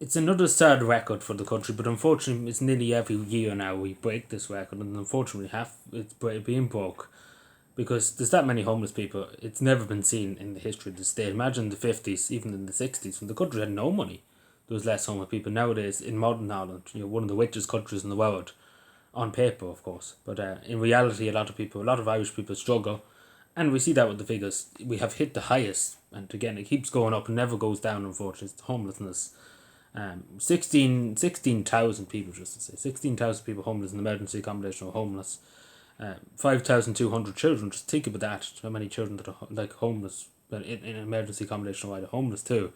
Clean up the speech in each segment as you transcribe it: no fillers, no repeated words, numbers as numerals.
it's another sad record for the country, but unfortunately, it's nearly every year now we break this record, and unfortunately, being broke because there's that many homeless people. It's never been seen in the history of the state. Imagine the 50s, even in the 60s, when the country had no money. There was less homeless people. Nowadays, in modern Ireland, one of the richest countries in the world, on paper, of course, but in reality, a lot of Irish people struggle, and we see that with the figures. We have hit the highest, and again, it keeps going up and never goes down. Unfortunately, it's homelessness. 16,000 people, just to say, 16,000 people homeless in emergency accommodation or homeless. 5,200 children. Just think about that. How many children that are like homeless in emergency accommodation, why they're homeless too.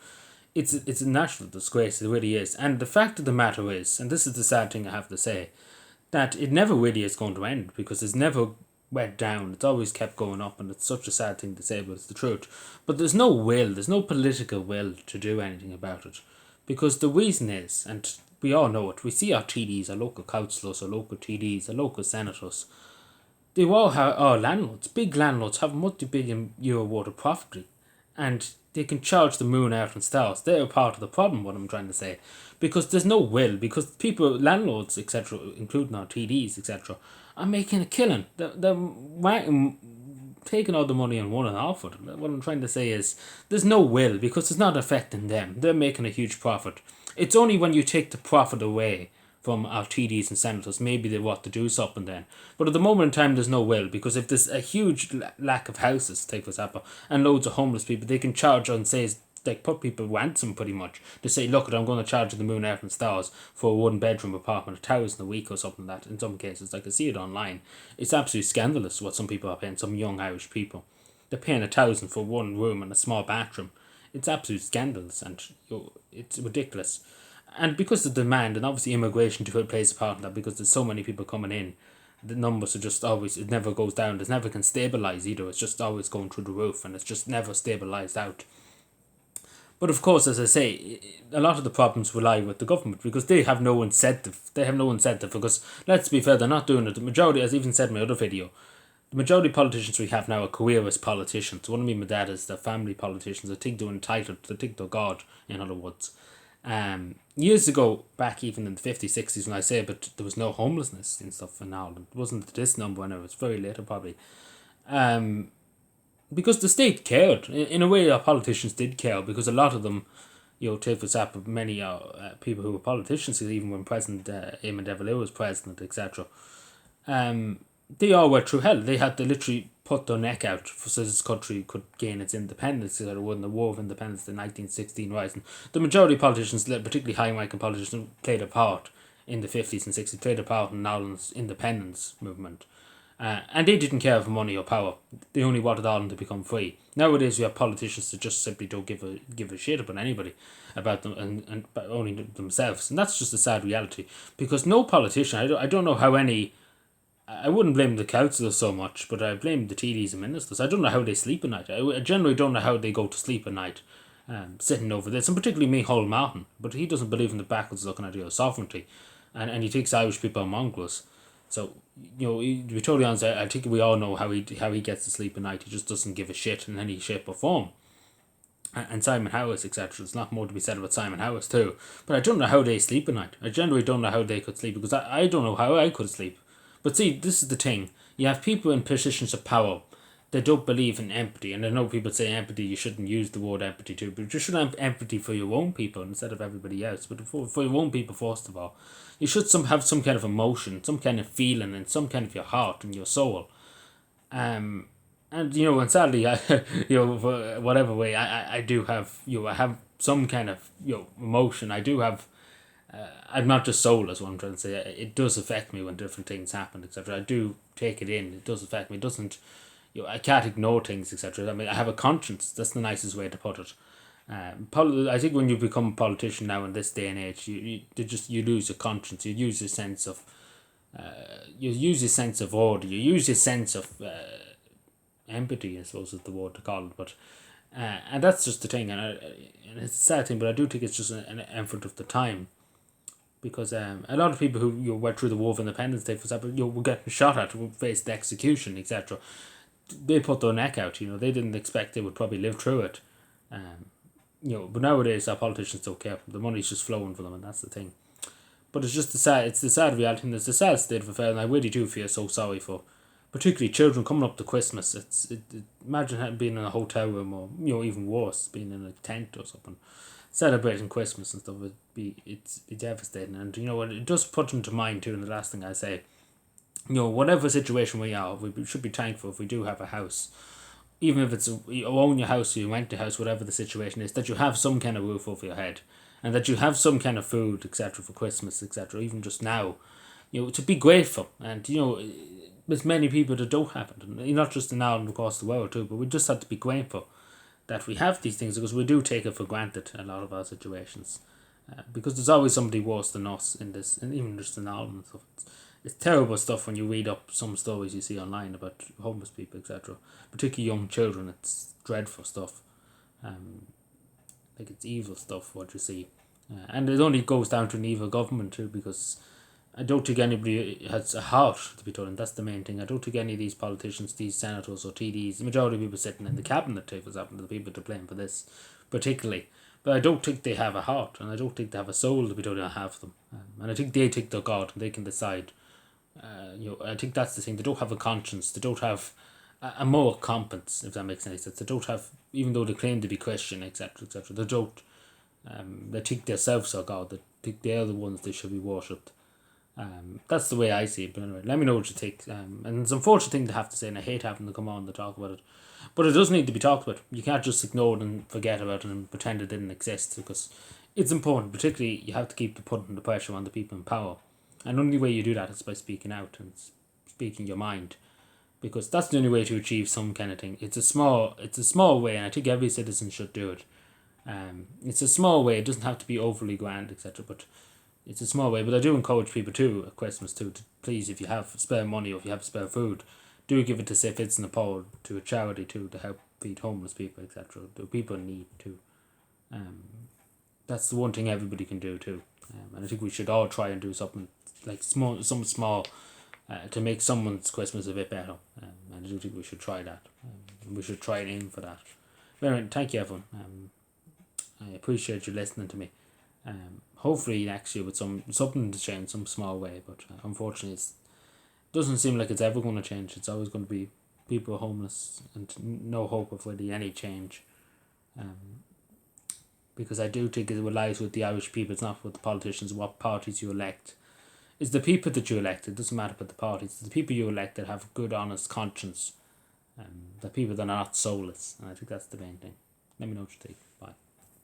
It's a national disgrace. It really is. And the fact of the matter is, and this is the sad thing I have to say, that it never really is going to end because it's never went down. It's always kept going up, and it's such a sad thing to say, but it's the truth. But there's no will, there's no political will to do anything about it, because the reason is, and we all know it. We see our TDs, our local councillors, our local TDs, our local senators. They all have landlords, big landlords, have multi-billion euro worth of property, and they can charge the moon out and stars. They're part of the problem. What I'm trying to say, because there's no will, because people, landlords, etc., including our TDs, etc., are making a killing. They're taking all the money and running off with it. What I'm trying to say is there's no will because it's not affecting them. They're making a huge profit. It's only when you take the profit away from our TDs and senators, maybe they want to do something then. But at the moment in time, there's no will, because if there's a huge lack of houses, take for example, and loads of homeless people, they can charge on, say, like put people ransom pretty much to say, look, I'm going to charge you the moon, earth and stars for a 1 bedroom apartment, 1,000 a week or something like that. In some cases, I can see it online. It's absolutely scandalous what some people are paying, some young Irish people. They're paying 1,000 for one room and a small bathroom. It's absolute scandalous, and it's ridiculous. And because of the demand, and obviously immigration plays a part in that, because there's so many people coming in, the numbers are just always, it never goes down. It never can stabilize either. It's just always going through the roof, and it's just never stabilized out. But of course, as I say, a lot of the problems lie with the government, because they have no incentive. They have no incentive because, let's be fair, they're not doing it. The majority, as I even said in my other video, the majority of politicians we have now are careerist politicians. What I mean by that is they're family politicians. They think they're entitled. They think they're God, in other words. Years ago, back even in the 50s, 60s, when I say, but there was no homelessness and stuff in Ireland. It wasn't this number, and it was very later probably. Um, because the state cared. In a way, our politicians did care, because a lot of them, take for example, many people who were politicians, even when President Eamon De Valera was president, etc., they all went through hell. They had to literally put their neck out so this country could gain its independence. There won the War of Independence in 1916 rising. The majority of politicians, particularly high-ranking politicians, played a part in the 50s and 60s, played a part in Ireland's independence movement. And they didn't care for money or power. They only wanted Ireland to become free. Nowadays, we have politicians that just simply don't give a shit about anybody, about them, and only themselves. And that's just a sad reality. Because no politician, I don't know how any, I wouldn't blame the councillors so much, but I blame the TDs and ministers. I don't know how they sleep at night. I generally don't know how they go to sleep at night, sitting over this, and particularly Micheál Martin. But he doesn't believe in the backwards looking idea of sovereignty, and he thinks Irish people are mongrels. So, to be totally honest, I think we all know how he gets to sleep at night. He just doesn't give a shit in any shape or form. And Simon Harris, etc. There's not more to be said about Simon Harris too. But I don't know how they sleep at night. I generally don't know how they could sleep, because I don't know how I could sleep. But see, this is the thing. You have people in positions of power that don't believe in empathy. And I know people say empathy, you shouldn't use the word empathy too, but you should have empathy for your own people instead of everybody else. But for your own people, first of all, you should have some kind of emotion, some kind of feeling, and some kind of your heart and your soul. And and sadly, I, for whatever way, I do have, I have some kind of, emotion. I do have, I'm not just soulless, what I'm trying to say. It does affect me when different things happen, etc. I do take it in. It does affect me. It doesn't, I can't ignore things, etc. I mean, I have a conscience. That's the nicest way to put it. I think when you become a politician now in this day and age, you lose your conscience. You lose your sense of, order. You use your sense of empathy, I suppose is the word to call it. But and that's just the thing, and it's a sad thing. But I do think it's just an effort of the time, because a lot of people who went through the War of Independence Day, for example, were getting shot at, faced execution, etc. They put their neck out. They didn't expect they would probably live through it. but nowadays our politicians don't care. The money's just flowing for them, and that's the thing. But it's the sad reality, and it's the sad state of affairs, and I really do feel so sorry for, particularly children coming up to Christmas. Imagine being in a hotel room, or even worse, being in a tent or something, celebrating Christmas and stuff. It's devastating, and it does put into mind too. And the last thing I say, whatever situation we are, we should be thankful if we do have a house, even if it's you own your house or you rent a house, whatever the situation is, that you have some kind of roof over your head, and that you have some kind of food, etc., for Christmas, etc. Even just now, to be grateful, and there's many people that don't have it, and not just in Ireland, across the world too. But we just have to be grateful that we have these things, because we do take it for granted in a lot of our situations, because there's always somebody worse than us in this, and even just in Ireland and stuff. It's terrible stuff when you read up some stories you see online about homeless people, etc. Particularly young children. It's dreadful stuff. It's evil stuff what you see, and it only goes down to an evil government too, because I don't think anybody has a heart to be told, and that's the main thing. I don't think any of these politicians, these senators or TDs, the majority of people sitting in the cabinet tables happen to the people to blame for this, particularly. But I don't think they have a heart, and I don't think they have a soul to be told. I have them, and I think they think they're God, and they can decide. I think that's the thing. They don't have a conscience. They don't have a moral compass, if that makes any sense. They don't have, even though they claim to be Christian, etc., etc. They don't. They think themselves are God. They think they are the ones they should be worshipped. That's the way I see it. But anyway, let me know what you think. And it's an unfortunate thing to have to say, and I hate having to come on to talk about it. But it does need to be talked about. You can't just ignore it and forget about it and pretend it didn't exist, because it's important. Particularly, you have to keep putting the pressure on the people in power. And the only way you do that is by speaking out and speaking your mind, because that's the only way to achieve some kind of thing. It's a small way, and I think every citizen should do it. It's a small way. It doesn't have to be overly grand, etc. But it's a small way. But I do encourage people too at Christmas too to please, if you have spare money or if you have spare food, do give it to St. Vincent de Paul, to a charity too, to help feed homeless people, etc. The people in need too. That's the one thing everybody can do too. And I think we should all try and do something like small to make someone's Christmas a bit better. And I do think we should try that. We should try and aim for that. But anyway, thank you everyone. I appreciate you listening to me. Hopefully next year with something to change, some small way. But unfortunately, it doesn't seem like it's ever going to change. It's always going to be people homeless and no hope of really any change. Because I do think it lies with the Irish people. It's not with the politicians, what parties you elect. It's the people that you elect. It doesn't matter about the parties. It's the people you elect that have a good, honest conscience. The people that are not soulless. And I think that's the main thing. Let me know what you think.